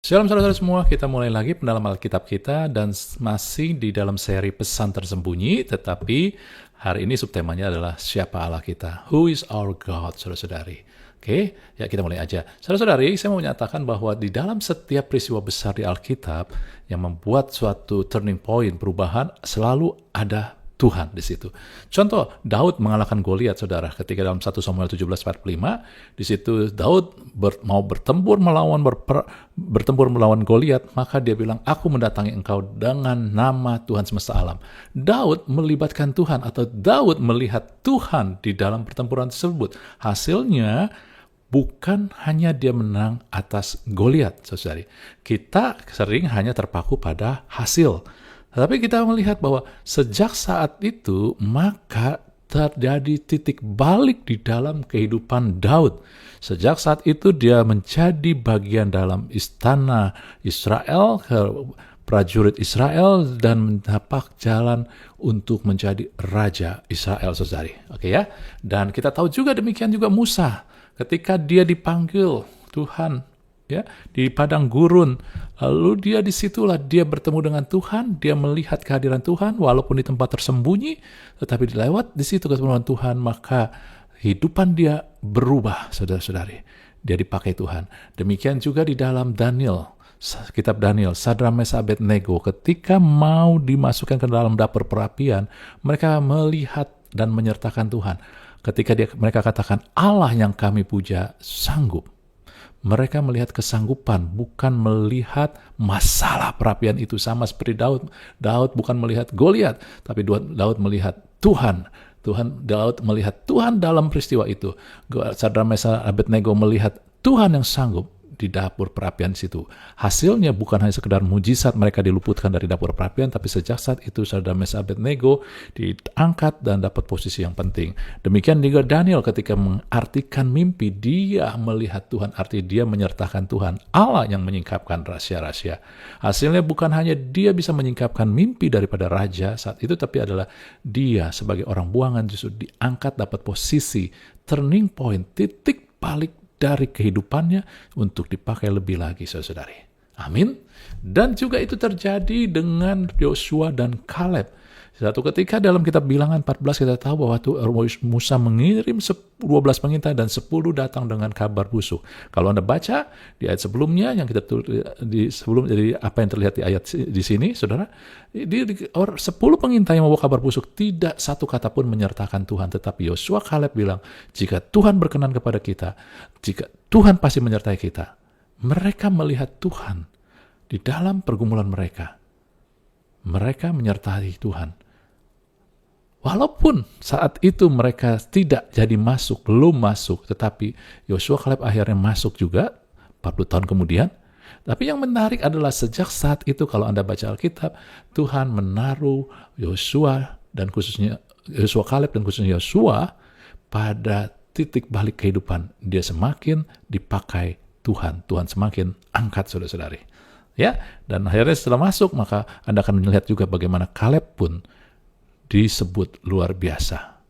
Shalom saudara-saudara semua, kita mulai lagi pendalaman Alkitab kita dan masih di dalam seri pesan tersembunyi, tetapi hari ini subtemanya adalah siapa Allah kita? Who is our God, saudara-saudari? Oke, ya kita mulai aja. Saudara-saudari, saya mau menyatakan bahwa di dalam setiap peristiwa besar di Alkitab yang membuat suatu turning point, perubahan, selalu ada Tuhan di situ. Contoh, Daud mengalahkan Goliat, saudara, ketika dalam 1 Samuel 17:45, di situ Daud mau bertempur melawan Goliat, maka dia bilang, aku mendatangi engkau dengan nama Tuhan semesta alam. Daud melibatkan Tuhan, atau Daud melihat Tuhan di dalam pertempuran tersebut. Hasilnya, bukan hanya dia menang atas Goliat, saudari. Kita sering hanya terpaku pada hasil. Tetapi kita melihat bahwa sejak saat itu, maka terjadi titik balik di dalam kehidupan Daud. Sejak saat itu dia menjadi bagian dalam istana Israel, prajurit Israel, dan mendapat jalan untuk menjadi raja Israel, saudari. Oke ya? Dan kita tahu juga demikian juga Musa. Ketika dia dipanggil Tuhan, ya, di padang gurun, lalu dia disitulah dia bertemu dengan Tuhan, dia melihat kehadiran Tuhan walaupun di tempat tersembunyi, tetapi lewat di situ ketemu dengan Tuhan, maka hidupan dia berubah, saudara-saudari. Dia dipakai Tuhan. Demikian juga di dalam Daniel, kitab Daniel, Sadrak Mesak Abednego, ketika mau dimasukkan ke dalam dapur perapian, mereka melihat dan menyertakan Tuhan. Ketika mereka katakan, Allah yang kami puja sanggup. Mereka melihat kesanggupan, bukan melihat masalah perapian itu. Sama seperti Daud. Daud bukan melihat Goliat, tapi Daud melihat Tuhan. Daud melihat Tuhan dalam peristiwa itu. Sadrak Mesak Abednego melihat Tuhan yang sanggup di dapur perapian situ. Hasilnya bukan hanya sekedar mujizat mereka diluputkan dari dapur perapian, tapi sejak saat itu Sadrak Mesak Abednego diangkat dan dapat posisi yang penting. Demikian juga Daniel ketika mengartikan mimpi, dia melihat Tuhan, arti dia menyertakan Tuhan, Allah yang menyingkapkan rahasia-rahasia. Hasilnya bukan hanya dia bisa menyingkapkan mimpi daripada raja saat itu, tapi adalah dia sebagai orang buangan justru diangkat dapat posisi turning point, titik balik dari kehidupannya untuk dipakai lebih lagi, saudari. Amin. Dan juga itu terjadi dengan Yosua dan Kaleb. Satu ketika dalam kitab Bilangan 14 kita tahu bahwa Musa mengirim 12 pengintai dan 10 datang dengan kabar busuk. Kalau Anda baca di ayat sebelumnya yang kita tulis jadi apa yang terlihat di ayat di sini, saudara, 10 pengintai yang membawa kabar busuk, tidak satu kata pun menyertakan Tuhan, tetapi Yosua Kaleb bilang, jika Tuhan berkenan kepada kita, jika Tuhan pasti menyertai kita. Mereka melihat Tuhan di dalam pergumulan mereka. Mereka menyertai Tuhan. Walaupun saat itu mereka tidak jadi masuk, belum masuk, tetapi Yosua Kaleb akhirnya masuk juga 40 tahun kemudian. Tapi yang menarik adalah sejak saat itu kalau Anda baca Alkitab, Tuhan menaruh Yosua dan khususnya Yosua Kaleb dan khususnya Yosua pada titik balik kehidupan. Dia semakin dipakai Tuhan. Tuhan semakin angkat, saudara-saudari. Ya, dan akhirnya setelah masuk, maka Anda akan melihat juga bagaimana Kaleb pun disebut luar biasa.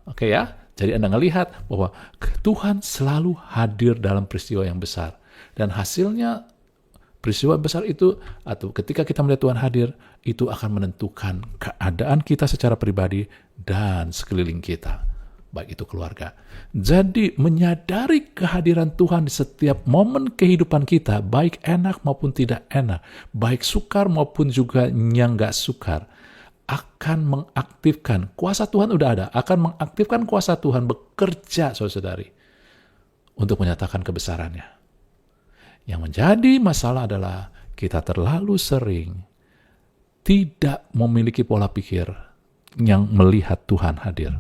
Oke ya, jadi Anda melihat bahwa Tuhan selalu hadir dalam peristiwa yang besar. Dan hasilnya peristiwa besar itu, atau ketika kita melihat Tuhan hadir, itu akan menentukan keadaan kita secara pribadi dan sekeliling kita, baik itu keluarga. Jadi menyadari kehadiran Tuhan di setiap momen kehidupan kita, baik enak maupun tidak enak, baik sukar maupun juga yang gak sukar, akan mengaktifkan, kuasa Tuhan udah ada, akan mengaktifkan kuasa Tuhan bekerja, saudari, untuk menyatakan kebesarannya. Yang menjadi masalah adalah kita terlalu sering tidak memiliki pola pikir yang melihat Tuhan hadir.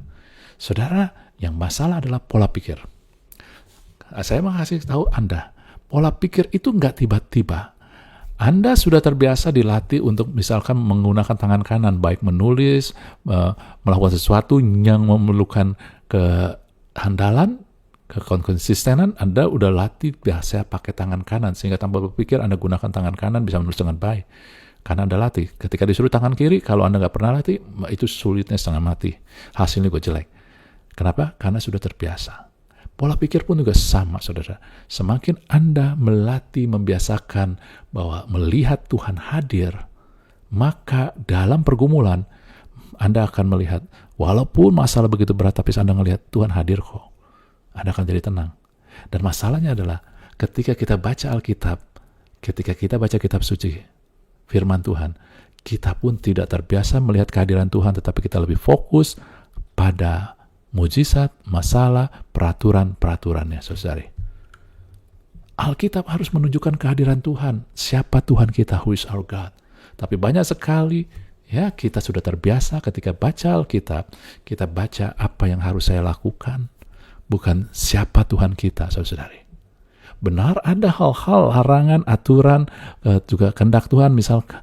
Saudara, yang masalah adalah pola pikir. Saya mau kasih tahu Anda, pola pikir itu nggak tiba-tiba. Anda sudah terbiasa dilatih untuk misalkan menggunakan tangan kanan, baik menulis, melakukan sesuatu yang memerlukan kehandalan, kekonsistenan. Anda udah latih biasa pakai tangan kanan, sehingga tanpa berpikir Anda gunakan tangan kanan bisa menulis dengan baik. Karena Anda latih. Ketika disuruh tangan kiri, kalau Anda nggak pernah latih, itu sulitnya setengah mati. Hasilnya gue jelek. Kenapa? Karena sudah terbiasa. Pola pikir pun juga sama, saudara. Semakin Anda melatih, membiasakan bahwa melihat Tuhan hadir, maka dalam pergumulan, Anda akan melihat, walaupun masalah begitu berat, tapi Anda melihat Tuhan hadir kok. Anda akan jadi tenang. Dan masalahnya adalah, ketika kita baca Alkitab, ketika kita baca kitab suci, firman Tuhan, kita pun tidak terbiasa melihat kehadiran Tuhan, tetapi kita lebih fokus pada mujizat, masalah, peraturan-peraturannya, saudari. Alkitab harus menunjukkan kehadiran Tuhan. Siapa Tuhan kita? Who is our God? Tapi banyak sekali, ya, kita sudah terbiasa ketika baca Alkitab, kita baca apa yang harus saya lakukan, bukan siapa Tuhan kita, saudari. Benar ada hal-hal, larangan, aturan, juga kehendak Tuhan, misalkan.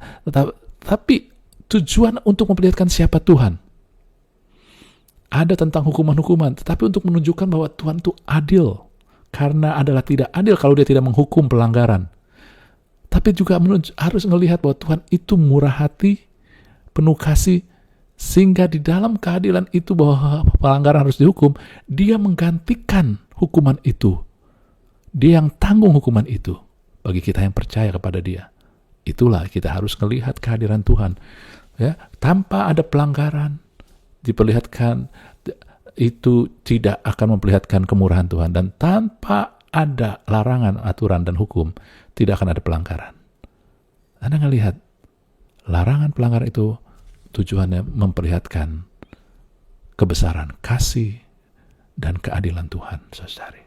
Tapi tujuan untuk memperlihatkan siapa Tuhan. Ada tentang hukuman-hukuman, tetapi untuk menunjukkan bahwa Tuhan itu adil. Karena adalah tidak adil kalau dia tidak menghukum pelanggaran. Tapi juga harus melihat bahwa Tuhan itu murah hati, penuh kasih, sehingga di dalam keadilan itu bahwa pelanggaran harus dihukum, dia menggantikan hukuman itu. Dia yang tanggung hukuman itu bagi kita yang percaya kepada dia. Itulah kita harus melihat kehadiran Tuhan. Ya, tanpa ada pelanggaran, diperlihatkan, itu tidak akan memperlihatkan kemurahan Tuhan. Dan tanpa ada larangan, aturan, dan hukum, tidak akan ada pelanggaran. Anda melihat, larangan pelanggaran itu tujuannya memperlihatkan kebesaran, kasih, dan keadilan Tuhan, saudari.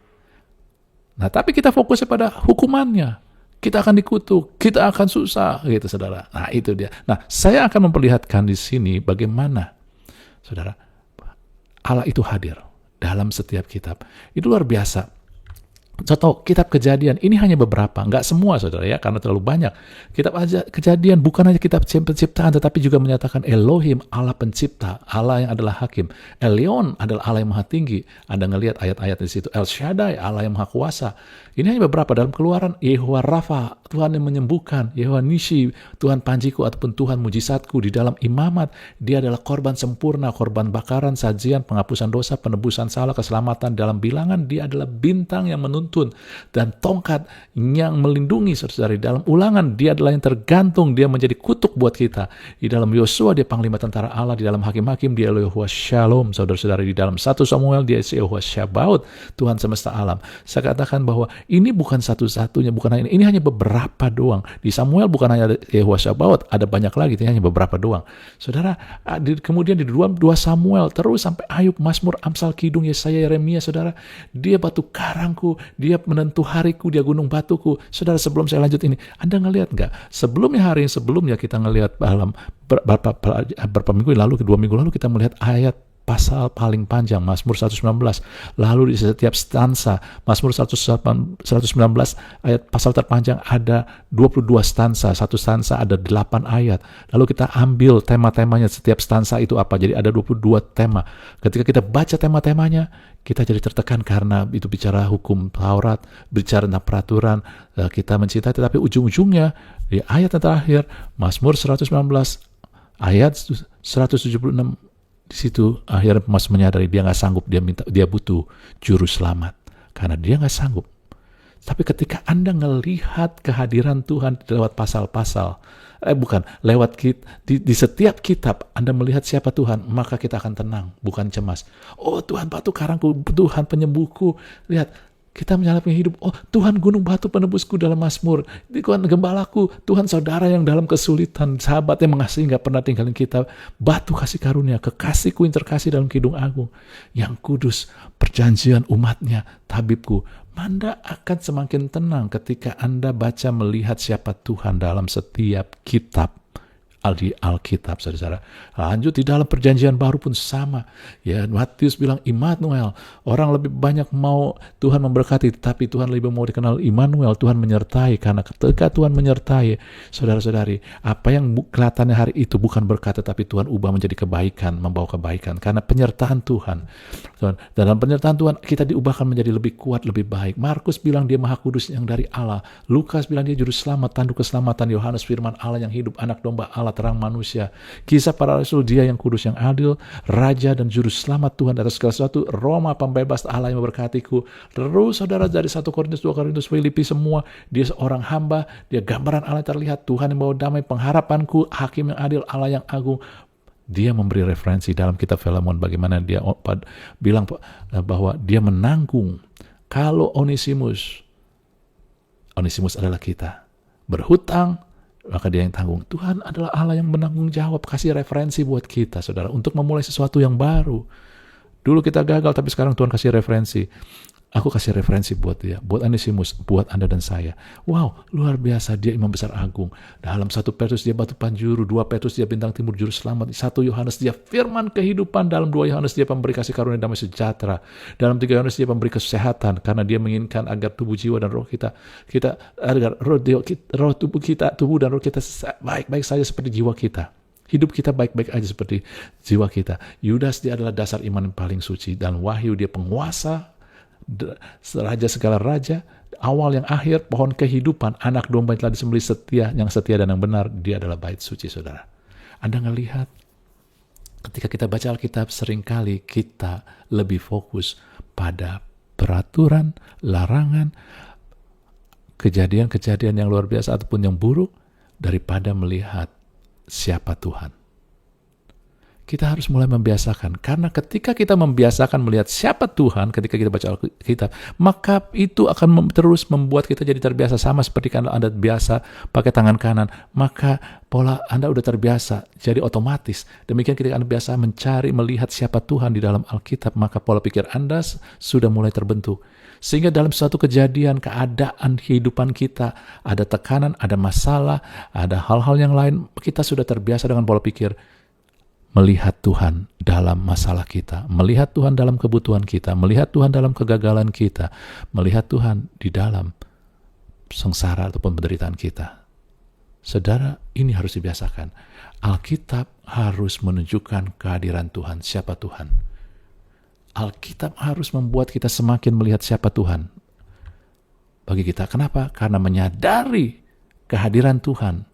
Nah, tapi kita fokusnya pada hukumannya. Kita akan dikutuk, kita akan susah, gitu, saudara. Nah, itu dia. Nah, saya akan memperlihatkan di sini bagaimana, saudara, Allah itu hadir dalam setiap kitab. Itu luar biasa. Contoh, kitab Kejadian, ini hanya beberapa, nggak semua, saudara, ya, karena terlalu banyak. Kitab Kejadian bukan hanya kitab penciptaan, tetapi juga menyatakan Elohim, Allah pencipta, Allah yang adalah hakim. Elyon adalah Allah yang maha tinggi. Anda ngelihat ayat-ayat di situ. El Shaddai, Allah yang maha kuasa. Ini hanya beberapa. Dalam Keluaran, Yehovah Rafa, Tuhan yang menyembuhkan. Yehovah Nisi, Tuhan panjiku ataupun Tuhan mujizatku. Di dalam Imamat, dia adalah korban sempurna, korban bakaran, sajian, penghapusan dosa, penebusan salah, keselamatan. Dalam Bilangan, dia adalah bintang yang menuntun dan tongkat yang melindungi, saudara. Dalam Ulangan, dia adalah yang tergantung, dia menjadi kutuk buat kita. Di dalam Yosua, dia panglima tentara Allah. Di dalam Hakim-Hakim, dia Yehovah Shalom, saudara-saudara. Di dalam 1 Samuel, dia Yehovah Syabaut, Tuhan semesta alam. Saya katakan bahwa ini bukan satu-satunya, bukan hanya ini hanya beberapa doang. Di Samuel bukan hanya Yehovah Syabaut, ada banyak lagi, ini hanya beberapa doang. Saudara, kemudian di 2 Samuel, terus sampai Ayub, Mazmur, Amsal, Kidung, Yesaya, Yeremia, saudara. Dia batu karangku, dia menentu hariku, dia gunung batuku. Saudara, sebelum saya lanjut ini, Anda ngelihat nggak? Sebelumnya, hari yang sebelumnya kita ngelihat dalam beberapa minggu lalu, 2 minggu lalu kita melihat ayat pasal paling panjang, Mazmur 119. Lalu di setiap stansa, Mazmur 119 ayat pasal terpanjang ada 22 stansa. Satu stansa ada 8 ayat. Lalu kita ambil tema-temanya setiap stansa itu apa. Jadi ada 22 tema. Ketika kita baca tema-temanya, kita jadi tertekan karena itu bicara hukum Taurat, bicara tentang peraturan, kita mencintai. Tetapi ujung-ujungnya di ayat yang terakhir, Mazmur 119 ayat 176, di situ akhirnya Mas menyadari dia nggak sanggup, dia butuh juru selamat karena dia nggak sanggup. Tapi ketika Anda ngelihat kehadiran Tuhan lewat pasal-pasal, lewat di setiap kitab Anda melihat siapa Tuhan, maka kita akan tenang, bukan cemas. Oh, Tuhan batu karangku, Tuhan penyembuhku. Lihat, kita menyalahkan hidup. Oh, Tuhan gunung batu penebusku dalam Mazmur. Tuhan gembalaku, Tuhan saudara yang dalam kesulitan, sahabat yang mengasihi, gak pernah tinggalin kita. Batu kasih karunia, kekasihku yang terkasih dalam kidung agung. Yang kudus, perjanjian umatnya, tabibku. Anda akan semakin tenang ketika Anda baca melihat siapa Tuhan dalam setiap kitab. Di Alkitab, saudara. Lanjut di dalam perjanjian baru pun sama. Ya, Matius bilang Immanuel. Orang lebih banyak mau Tuhan memberkati, tapi Tuhan lebih mau dikenal Immanuel. Tuhan menyertai, karena ketika Tuhan menyertai, saudara-saudari, apa yang kelihatannya hari itu bukan berkat, tapi Tuhan ubah menjadi kebaikan, membawa kebaikan. Karena penyertaan Tuhan. Dalam penyertaan Tuhan kita diubahkan menjadi lebih kuat, lebih baik. Markus bilang dia Maha Kudus yang dari Allah. Lukas bilang dia juru selamat, tanduk keselamatan. Yohanes firman Allah yang hidup, anak domba Allah, terang manusia. Kisah para rasul, dia yang kudus, yang adil, raja dan juru selamat Tuhan atas segala sesuatu. Roma, pembebas Allah yang memberkatiku. Terus saudara dari 1 Korintus, 2 Korintus, Filipi, semua dia seorang hamba, dia gambaran Allah yang terlihat, Tuhan yang bawa damai, pengharapanku, hakim yang adil, Allah yang agung. Dia memberi referensi dalam kitab Filemon bagaimana dia bilang bahwa dia menanggung. Kalau Onesimus adalah kita, berhutang, maka dia yang tanggung. Tuhan adalah Allah yang menanggung jawab, kasih referensi buat kita, saudara, untuk memulai sesuatu yang baru. Dulu kita gagal, tapi sekarang Tuhan kasih referensi. Aku kasih referensi buat dia, buat Onesimus, buat Anda dan saya. Wow, luar biasa, dia imam besar agung. Dalam 1 Petrus dia batu panjuru, 2 Petrus dia bintang timur juru selamat, 1 Yohanes dia firman kehidupan, dalam 2 Yohanes dia pemberi kasih karunia damai sejahtera, dalam 3 Yohanes dia pemberi kesehatan, karena dia menginginkan agar tubuh, jiwa, dan roh agar tubuh dan roh kita baik-baik saja seperti jiwa kita. Hidup kita baik-baik aja seperti jiwa kita. Yudas dia adalah dasar iman yang paling suci, dan Wahyu dia penguasa, raja segala raja, awal yang akhir, pohon kehidupan, anak domba yang telah disembelih yang setia dan yang benar, dia adalah bait suci, saudara. Anda ngelihat ketika kita baca Alkitab, seringkali kita lebih fokus pada peraturan, larangan, kejadian-kejadian yang luar biasa ataupun yang buruk, daripada melihat siapa Tuhan. Kita harus mulai membiasakan, karena ketika kita membiasakan melihat siapa Tuhan ketika kita baca Alkitab, maka itu akan terus membuat kita jadi terbiasa. Sama seperti kalau Anda biasa pakai tangan kanan, maka pola Anda udah terbiasa, jadi otomatis. Demikian ketika Anda biasa mencari, melihat siapa Tuhan di dalam Alkitab, maka pola pikir Anda sudah mulai terbentuk. Sehingga dalam suatu kejadian, keadaan kehidupan kita, ada tekanan, ada masalah, ada hal-hal yang lain, kita sudah terbiasa dengan pola pikir melihat Tuhan dalam masalah kita, melihat Tuhan dalam kebutuhan kita, melihat Tuhan dalam kegagalan kita, melihat Tuhan di dalam sengsara ataupun penderitaan kita. Saudara, ini harus dibiasakan. Alkitab harus menunjukkan kehadiran Tuhan, siapa Tuhan. Alkitab harus membuat kita semakin melihat siapa Tuhan bagi kita. Kenapa? Karena menyadari kehadiran Tuhan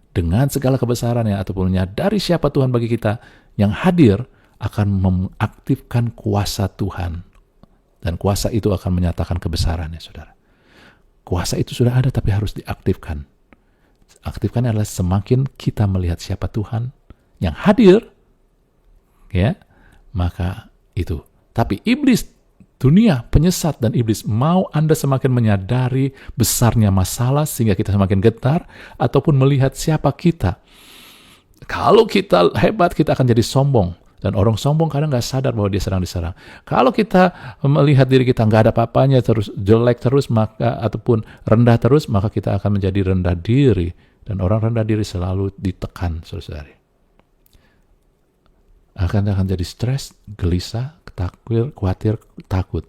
dengan segala kebesarannya, ataupun menyadari siapa Tuhan bagi kita yang hadir, akan mengaktifkan kuasa Tuhan. Dan kuasa itu akan menyatakan kebesarannya, saudara. Kuasa itu sudah ada, tapi harus diaktifkan. Aktifkan adalah semakin kita melihat siapa Tuhan yang hadir, ya, maka itu. Tapi iblis, dunia, penyesat dan iblis mau Anda semakin menyadari besarnya masalah sehingga kita semakin getar, ataupun melihat siapa kita. Kalau kita hebat, kita akan jadi sombong. Dan orang sombong kadang nggak sadar bahwa dia sedang diserang. Kalau kita melihat diri kita nggak ada apa-apanya, terus jelek terus, maka ataupun rendah terus, maka kita akan menjadi rendah diri. Dan orang rendah diri selalu ditekan, saudara-saudari. Akan jadi stres, gelisah, khawatir, takut.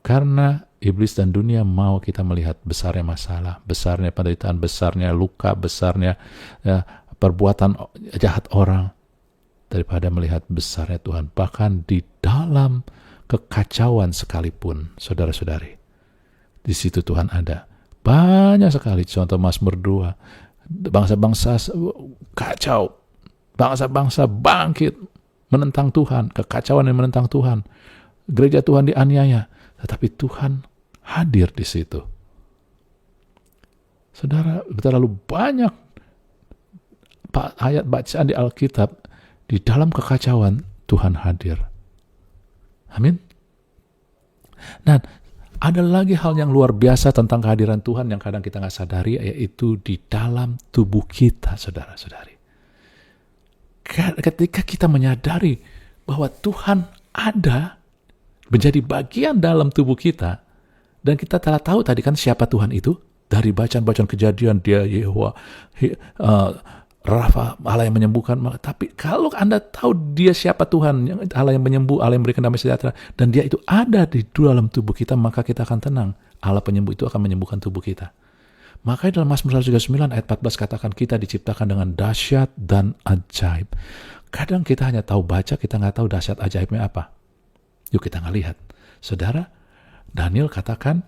Karena iblis dan dunia mau kita melihat besarnya masalah, besarnya penderitaan, besarnya luka, besarnya perbuatan jahat orang, daripada melihat besarnya Tuhan. Bahkan di dalam kekacauan sekalipun, saudara-saudari, di situ Tuhan ada. Banyak sekali contoh Mazmur 2. Bangsa-bangsa kacau, bangsa-bangsa bangkit menentang Tuhan, kekacauan yang menentang Tuhan, gereja Tuhan dianiaya, tetapi Tuhan hadir di situ. Saudara, terlalu banyak ayat bacaan di Alkitab, di dalam kekacauan Tuhan hadir. Amin. Dan ada lagi hal yang luar biasa tentang kehadiran Tuhan yang kadang kita nggak sadari, yaitu di dalam tubuh kita, saudara-saudari. Ketika kita menyadari bahwa Tuhan ada, menjadi bagian dalam tubuh kita, dan kita telah tahu tadi kan siapa Tuhan itu, dari bacaan-bacaan kejadian, dia Yehovah, Rafa, Allah yang menyembuhkan. Tapi kalau Anda tahu dia siapa Tuhan, Allah yang menyembuh, Allah yang memberikan damai sejahtera, dan dia itu ada di dalam tubuh kita, maka kita akan tenang. Allah penyembuh itu akan menyembuhkan tubuh kita. Makanya dalam Mazmur 139 ayat 14 katakan kita diciptakan dengan dahsyat dan ajaib. Kadang kita hanya tahu baca, kita nggak tahu dahsyat ajaibnya apa. Yuk kita ngelihat. Saudara, Daniel katakan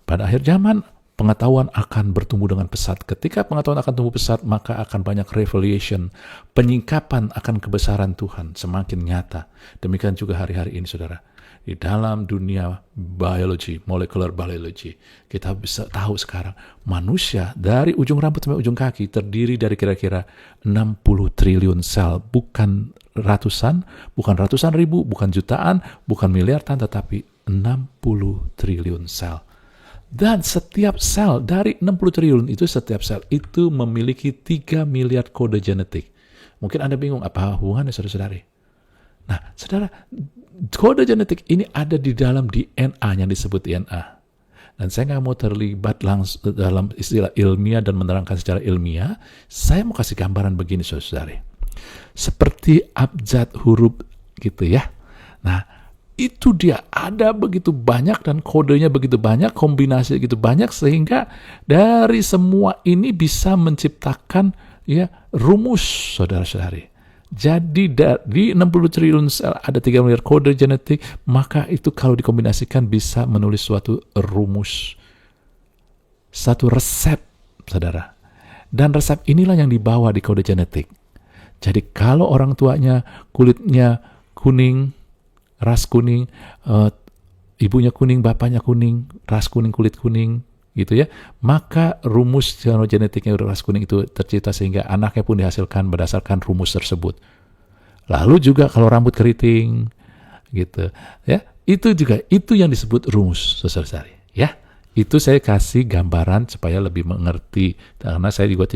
pada akhir zaman pengetahuan akan bertumbuh dengan pesat. Ketika pengetahuan akan tumbuh pesat, maka akan banyak revelation, penyingkapan akan kebesaran Tuhan semakin nyata. Demikian juga hari-hari ini, saudara. Di dalam dunia biologi, molecular biology, kita bisa tahu sekarang manusia dari ujung rambut sampai ujung kaki terdiri dari kira-kira 60 triliun sel, bukan ratusan ribu, bukan jutaan, bukan miliaran, tetapi 60 triliun sel. Dan setiap sel dari 60 triliun itu, setiap sel itu memiliki 3 miliar kode genetik. Mungkin Anda bingung, apa hubungannya saudara-saudari? Nah, saudara, kode genetik ini ada di dalam DNA yang disebut DNA. Dan saya nggak mau terlibat langsung dalam istilah ilmiah dan menerangkan secara ilmiah. Saya mau kasih gambaran begini, saudara-saudari. Seperti abjad huruf gitu ya. Nah, itu dia ada begitu banyak dan kodenya begitu banyak, kombinasi begitu banyak, sehingga dari semua ini bisa menciptakan ya rumus, saudara-saudari. Jadi di 60 triliun sel ada 3 miliar kode genetik, maka itu kalau dikombinasikan bisa menulis suatu rumus, satu resep, saudara. Dan resep inilah yang dibawa di kode genetik. Jadi kalau orang tuanya kulitnya kuning, ras kuning, ibunya kuning, bapaknya kuning, ras kuning, kulit kuning, gitu ya, maka rumus genetiknya ras kuning itu tercipta sehingga anaknya pun dihasilkan berdasarkan rumus tersebut. Lalu juga kalau rambut keriting, gitu ya, itu juga itu yang disebut rumus, saudara-saudari. Ya, itu saya kasih gambaran supaya lebih mengerti, karena saya juga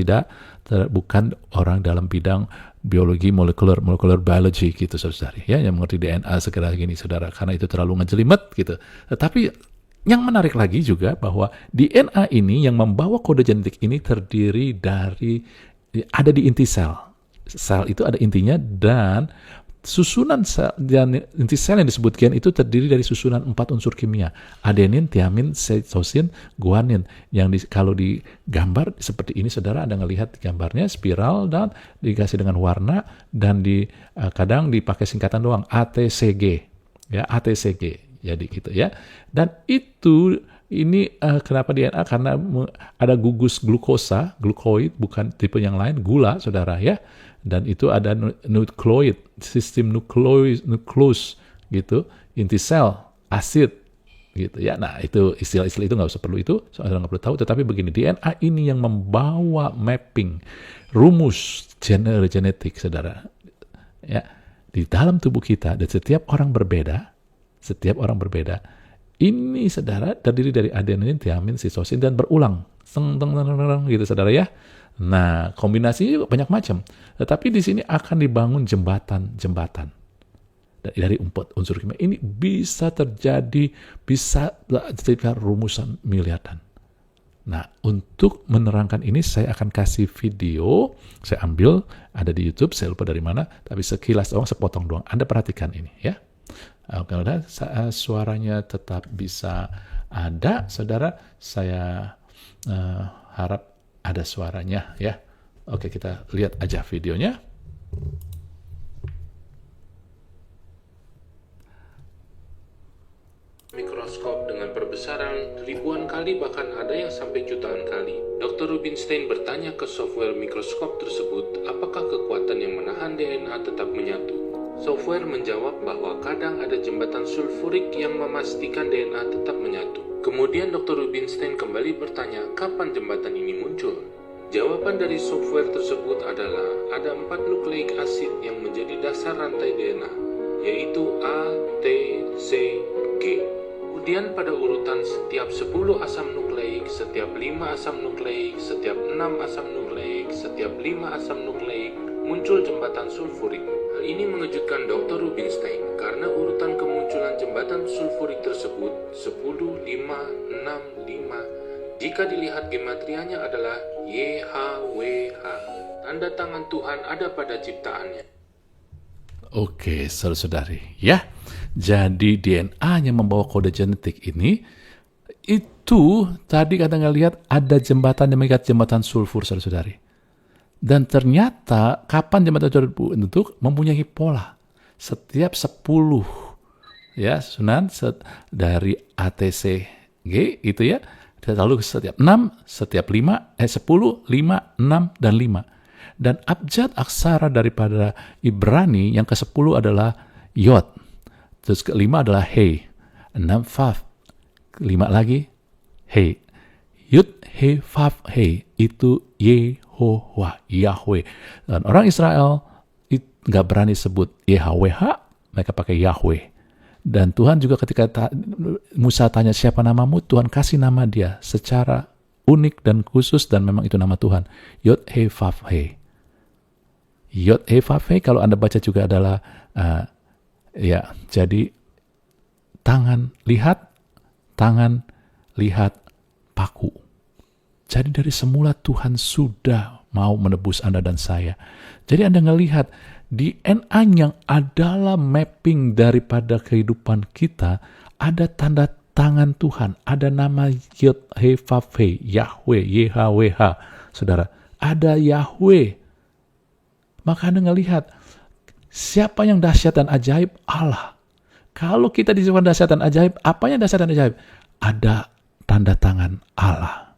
bukan orang dalam bidang biologi molecular biology gitu, saudara-saudari. Ya, yang mengerti DNA segala gini, saudara, karena itu terlalu ngejelimet gitu. Tetapi yang menarik lagi juga bahwa DNA ini yang membawa kode genetik ini terdiri dari, ada di inti sel. Sel itu ada intinya, dan susunan sel, dan inti sel yang disebut gen itu terdiri dari susunan 4 unsur kimia. Adenin, tiamin, cytosine, guanin. Yang kalau digambar seperti ini, saudara, Anda ngelihat gambarnya spiral dan dikasih dengan warna, dan kadang dipakai singkatan doang, ATCG. Ya, ATCG. Jadi gitu ya. Dan ini kenapa DNA? Karena ada gugus glukosa, glukoid, bukan tipe yang lain, gula, saudara ya. Dan itu ada nukleoid, sistem nukleus gitu, inti sel, asid gitu ya. Nah, itu istilah-istilah itu nggak usah perlu itu, saudara nggak perlu tahu. Tetapi begini, DNA ini yang membawa mapping, rumus genetik, saudara. Ya, di dalam tubuh kita, dan setiap orang berbeda. Ini, saudara, terdiri dari adenin, tiamin, cytosine, dan berulang. Gitu, saudara ya. Nah, kombinasinya juga banyak macam. Tetapi di sini akan dibangun jembatan. Dari 4 unsur kimia ini bisa terjadikan rumusan miliaran. Nah, untuk menerangkan ini saya akan kasih video. Saya ambil, ada di YouTube, saya lupa dari mana, tapi sekilas doang, sepotong doang. Anda perhatikan ini ya. Kalau suaranya tetap bisa ada, saudara, saya harap ada suaranya ya. Oke, kita lihat aja videonya. Mikroskop dengan perbesaran ribuan kali, bahkan ada yang sampai jutaan kali. Dr. Rubinstein bertanya ke software mikroskop tersebut, apakah kekuatan yang menahan DNA tetap menyatu? Software menjawab bahwa kadang ada jembatan sulfurik yang memastikan DNA tetap menyatu. Kemudian Dr. Rubinstein kembali bertanya, kapan jembatan ini muncul? Jawaban dari software tersebut adalah ada 4 nukleik asid yang menjadi dasar rantai DNA, yaitu A, T, C, G. Kemudian pada urutan setiap 10 asam nukleik, setiap 5 asam nukleik, setiap 6 asam nukleik, setiap 5 asam nukleik, muncul jembatan sulfurik. Hal ini mengejutkan Dr. Rubinstein karena urutan kemunculan jembatan sulfurik tersebut 10, 5, 6, 5. Jika dilihat gematrianya adalah YHWH. Tanda tangan Tuhan ada pada ciptaannya. Oke, saudara-saudari ya. Jadi DNA-nya membawa kode genetik ini, itu tadi kata lihat ada jembatan yang mengikat jembatan sulfur, saudara-saudari. Dan ternyata kapan jembatan tersebut mempunyai pola. Setiap 10 ya, sunan dari ATCG itu ya, lalu setiap 6, setiap 5, 10, 5, 6, dan 5. Dan abjad aksara daripada Ibrani yang ke-10 adalah Yod. Terus ke-5 adalah He. 6, Vav. 5 lagi He. Yud, He, Vav, He. Itu Yehovah, Yahweh. Dan orang Israel nggak berani sebut YHWH, mereka pakai Yahweh. Dan Tuhan juga ketika Musa tanya siapa namamu, Tuhan kasih nama dia secara unik dan khusus, dan memang itu nama Tuhan. Yod, He, Vav, He. Yod, He, Vav, He, kalau Anda baca juga adalah jadi tangan lihat paku. Jadi dari semula Tuhan sudah mau menebus Anda dan saya. Jadi Anda ngelihat DNA yang adalah mapping daripada kehidupan kita, ada tanda tangan Tuhan, ada nama Yod, He, Vav, He, Yahweh, YHWH. Saudara, ada Yahweh. Maka Anda ngelihat siapa yang dahsyat dan ajaib? Allah. Kalau kita disebut dahsyat dan ajaib, apanya dahsyat dan ajaib? Ada tanda tangan Allah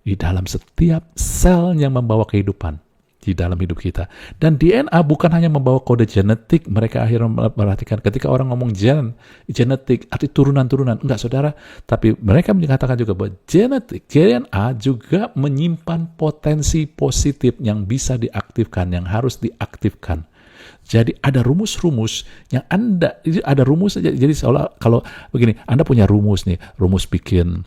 di dalam setiap sel yang membawa kehidupan di dalam hidup kita. Dan DNA bukan hanya membawa kode genetik. Mereka akhirnya memperhatikan ketika orang ngomong genetik, arti turunan-turunan. Enggak, saudara. Tapi mereka mengatakan juga bahwa genetik, DNA juga menyimpan potensi positif yang bisa diaktifkan, yang harus diaktifkan. Jadi ada rumus-rumus yang ada rumus saja. Jadi seolah kalau begini, Anda punya rumus nih, rumus bikin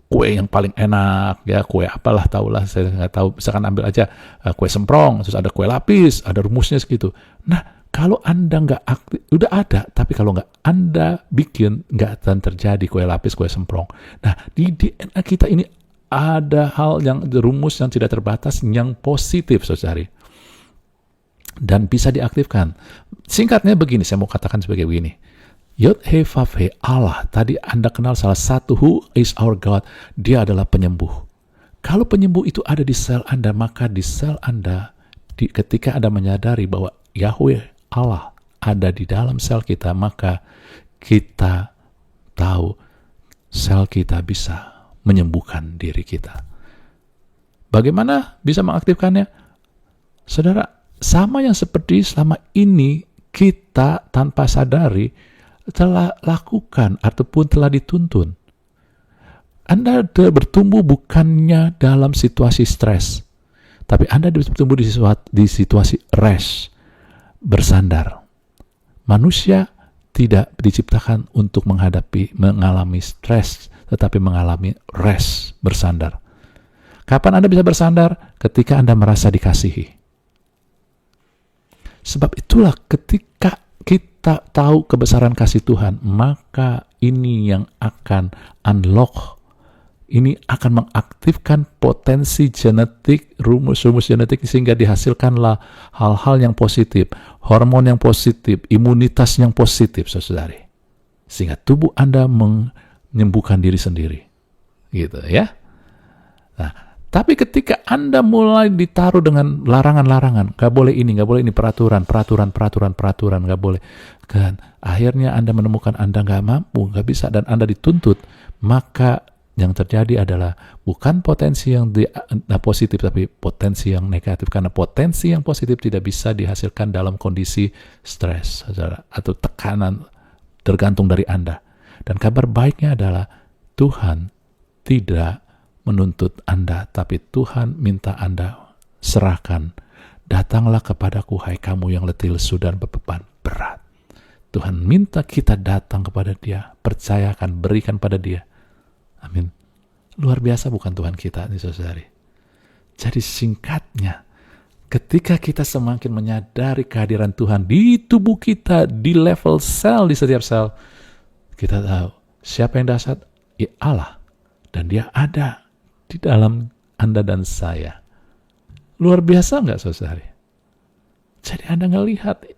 kue yang paling enak, ya kue apalah tahulah, saya nggak tahu. Misalkan ambil aja kue semprong, terus ada kue lapis, ada rumusnya segitu. Nah, kalau Anda nggak aktif, udah ada, tapi kalau nggak Anda bikin, nggak akan terjadi kue lapis, kue semprong. Nah, di DNA kita ini ada hal yang rumus yang tidak terbatas, yang positif, saudari, dan bisa diaktifkan. Singkatnya begini, saya mau katakan sebagai begini. Yod, He, Vav, He, Allah. Tadi Anda kenal salah satu, who is our God. Dia adalah penyembuh. Kalau penyembuh itu ada di sel Anda, maka di sel Anda, ketika Anda menyadari bahwa Yahweh, Allah, ada di dalam sel kita, maka kita tahu sel kita bisa menyembuhkan diri kita. Bagaimana bisa mengaktifkannya? Saudara, sama yang seperti selama ini kita tanpa sadari telah lakukan ataupun telah dituntun. Anda bertumbuh bukannya dalam situasi stres, tapi Anda bertumbuh di situasi rest, bersandar. Manusia tidak diciptakan untuk mengalami stres, tetapi mengalami rest, bersandar. Kapan Anda bisa bersandar? Ketika Anda merasa dikasihi. Sebab itulah ketika kita tahu kebesaran kasih Tuhan, maka ini yang akan unlock, ini akan mengaktifkan potensi genetik, rumus-rumus genetik, sehingga dihasilkanlah hal-hal yang positif, hormon yang positif, imunitas yang positif, saudari. Sehingga tubuh Anda menyembuhkan diri sendiri. Gitu ya. Nah, tapi ketika Anda mulai ditaruh dengan larangan-larangan, gak boleh ini, peraturan, gak boleh. Kan, akhirnya Anda menemukan Anda gak mampu, gak bisa, dan Anda dituntut, maka yang terjadi adalah bukan potensi yang positif, tapi potensi yang negatif. Karena potensi yang positif tidak bisa dihasilkan dalam kondisi stres, saudara, atau tekanan, tergantung dari Anda. Dan kabar baiknya adalah Tuhan tidak menuntut Anda, tapi Tuhan minta Anda serahkan. Datanglah kepadaku, hai kamu yang letih lesu dan beban berat. Tuhan minta kita datang kepada Dia, percayakan, berikan pada Dia. Amin. Luar biasa bukan Tuhan kita ini, saudari? Jadi singkatnya, ketika kita semakin menyadari kehadiran Tuhan di tubuh kita, di level sel, di setiap sel, kita tahu siapa yang dahsyat? Ya Allah. Dan Dia ada di dalam Anda dan saya. Luar biasa nggak, saudari? Jadi Anda ngelihat.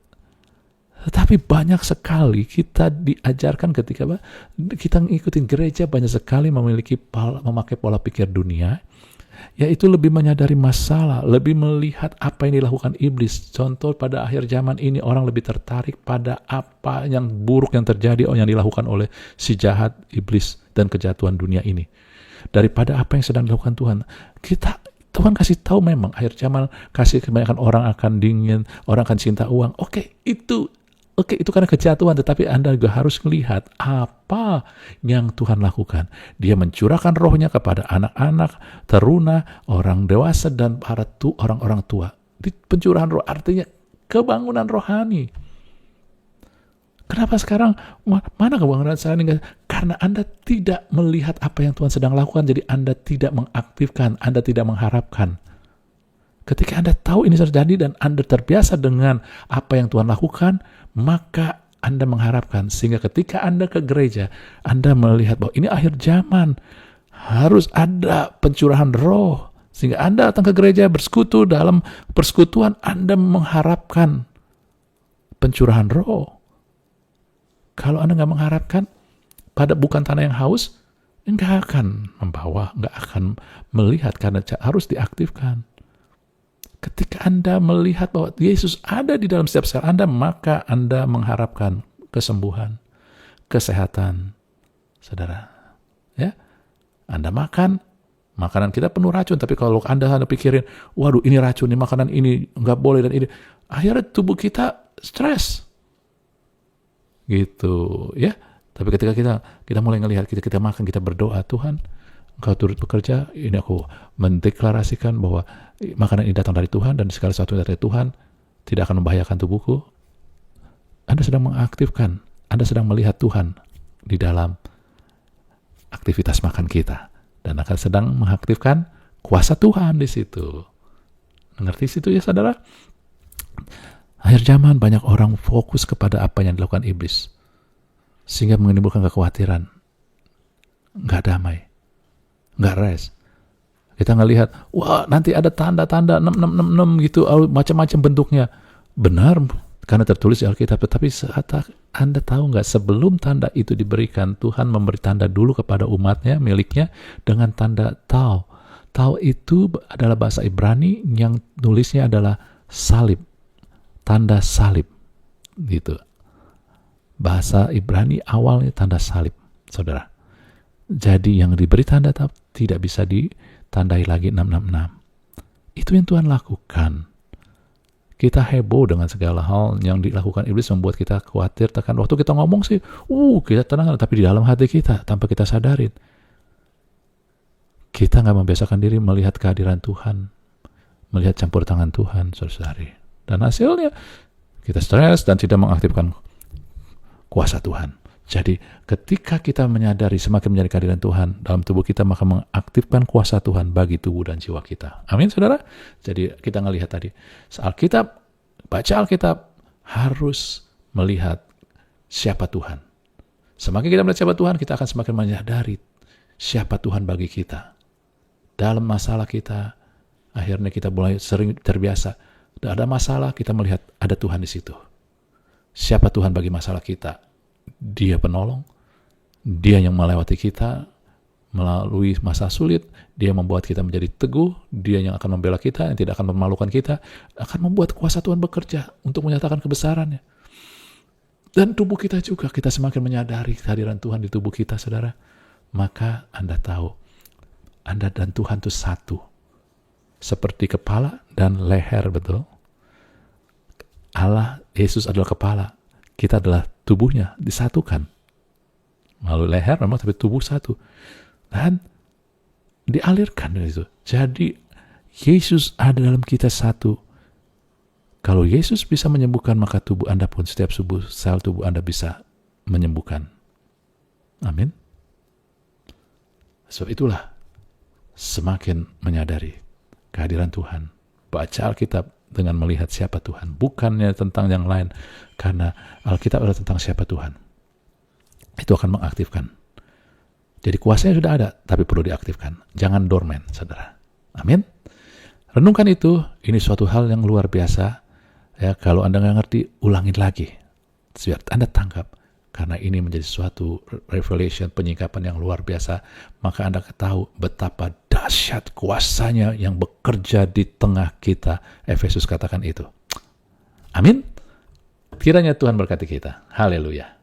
Tetapi banyak sekali kita diajarkan ketika kita ngikutin gereja, banyak sekali memakai pola pikir dunia. yaitu lebih menyadari masalah, lebih melihat apa yang dilakukan iblis. Contoh, pada akhir zaman ini orang lebih tertarik pada apa yang buruk yang terjadi, yang dilakukan oleh si jahat iblis dan kejatuhan dunia ini, daripada apa yang sedang dilakukan Tuhan. Tuhan kasih tahu memang akhir zaman, kasih kebanyakan orang akan dingin, orang akan cinta uang. Oke, itu karena kejatuhan, tetapi Anda juga harus melihat apa yang Tuhan lakukan. Dia mencurahkan rohnya kepada anak-anak, teruna, orang dewasa, dan para orang-orang tua. Pencurahan roh artinya kebangunan rohani. Kenapa sekarang, mana kebangunan rohani? Karena Anda tidak melihat apa yang Tuhan sedang lakukan, jadi Anda tidak mengaktifkan, Anda tidak mengharapkan. Ketika Anda tahu ini terjadi dan Anda terbiasa dengan apa yang Tuhan lakukan, maka Anda mengharapkan, sehingga ketika Anda ke gereja, Anda melihat bahwa ini akhir zaman, harus ada pencurahan roh, sehingga Anda datang ke gereja, bersekutu, dalam persekutuan Anda mengharapkan pencurahan roh. Kalau Anda nggak mengharapkan, pada bukan tanah yang haus, nggak akan membawa, nggak akan melihat, karena harus diaktifkan. Ketika Anda melihat bahwa Yesus ada di dalam setiap sel Anda, maka Anda mengharapkan kesembuhan, kesehatan. Saudara, ya, Anda makan, makanan kita penuh racun, tapi kalau Anda pikirin, waduh ini racun, ini makanan ini nggak boleh, dan ini, akhirnya tubuh kita stres. Gitu, ya. Tapi ketika kita mulai ngelihat, kita makan, kita berdoa, Tuhan, Engkau turut bekerja, ini aku mendeklarasikan bahwa makanan ini datang dari Tuhan, dan segala sesuatu dari Tuhan tidak akan membahayakan tubuhku. Anda sedang mengaktifkan, Anda sedang melihat Tuhan di dalam aktivitas makan kita, dan akan sedang mengaktifkan kuasa Tuhan di situ. Mengerti situ ya saudara? Akhir zaman banyak orang fokus kepada apa yang dilakukan iblis, sehingga menimbulkan kekhawatiran, nggak damai, nggak rest. Kita ngelihat, wah nanti ada tanda-tanda 666 gitu, macam-macam bentuknya. Benar, karena tertulis di Alkitab. Tetapi Anda tahu nggak, sebelum tanda itu diberikan, Tuhan memberi tanda dulu kepada umatnya, miliknya, dengan tanda Tau. Tau itu adalah bahasa Ibrani yang nulisnya adalah salib, tanda salib, gitu. Bahasa Ibrani awalnya tanda salib, saudara. Jadi yang diberi tanda tidak bisa ditandai lagi 666. Itu yang Tuhan lakukan. Kita heboh dengan segala hal yang dilakukan iblis, membuat kita khawatir, tekan. Waktu kita ngomong sih, kita tenang, tapi di dalam hati kita, tanpa kita sadarin, kita nggak membiasakan diri melihat kehadiran Tuhan, melihat campur tangan Tuhan, saudari. Dan hasilnya, kita stres dan tidak mengaktifkan kuasa Tuhan. Jadi ketika kita menyadari, semakin menyadari kehadiran Tuhan dalam tubuh kita, maka mengaktifkan kuasa Tuhan bagi tubuh dan jiwa kita. Amin, saudara? Jadi kita ngelihat tadi, Alkitab, baca Alkitab, harus melihat siapa Tuhan. Semakin kita melihat siapa Tuhan, kita akan semakin menyadari siapa Tuhan bagi kita. Dalam masalah kita, akhirnya kita mulai sering terbiasa. Ada masalah, kita melihat ada Tuhan di situ. Siapa Tuhan bagi masalah kita? Dia penolong, dia yang melewati kita melalui masa sulit, dia membuat kita menjadi teguh, dia yang akan membela kita, yang tidak akan memalukan kita, akan membuat kuasa Tuhan bekerja untuk menyatakan kebesarannya. Dan tubuh kita juga, kita semakin menyadari kehadiran Tuhan di tubuh kita, saudara, maka Anda tahu, Anda dan Tuhan itu satu, seperti kepala dan leher, betul? Allah, Yesus adalah kepala, kita adalah tubuhnya, disatukan melalui leher memang, tapi tubuh satu, dan dialirkan dari itu. Jadi Yesus ada dalam kita satu. Kalau Yesus bisa menyembuhkan, maka tubuh Anda pun, setiap sel tubuh Anda bisa menyembuhkan. Amin. Sebab itulah, semakin menyadari kehadiran Tuhan, baca Alkitab dengan melihat siapa Tuhan, bukannya tentang yang lain, karena Alkitab adalah tentang siapa Tuhan. Itu akan mengaktifkan. Jadi kuasanya sudah ada, tapi perlu diaktifkan. Jangan dorman, saudara. Amin. Renungkan itu, ini suatu hal yang luar biasa. Ya, kalau Anda nggak ngerti, ulangin lagi. Biar Anda tangkap karena ini menjadi suatu revelation, penyingkapan yang luar biasa, maka Anda tahu betapa dahsyat kuasanya yang bekerja di tengah kita. Efesus katakan itu. Amin. Kiranya Tuhan berkati kita. Haleluya.